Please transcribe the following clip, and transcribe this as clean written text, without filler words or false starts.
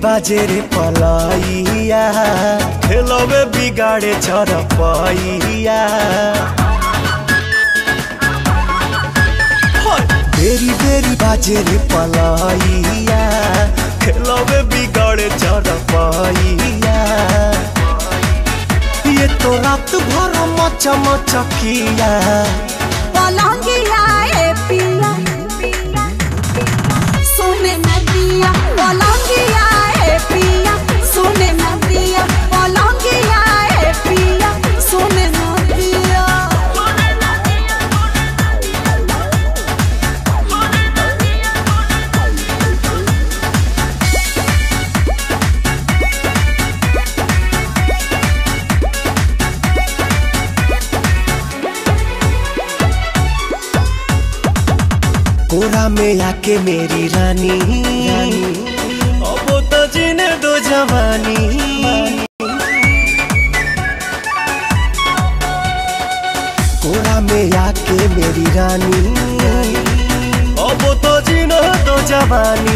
बाजे रे पलाइया, खेलवे बिगाड़े चरपैया। बेरी बेरी बाजे रे पलाइया, खेलवे बिगाड़े चरपैया। ये तो रात भर मचा मचकिया पलंगिया ए पिया सोने न दिया, पलंगिया ए पिया सोने न दिया, पलंगिया ए पिया सोने न दिया। कोरा में आके मेरी रानी, अब तो जीने दो जवानी। कोरा में आके मेरी रानी, अब तो जीने दो जवानी।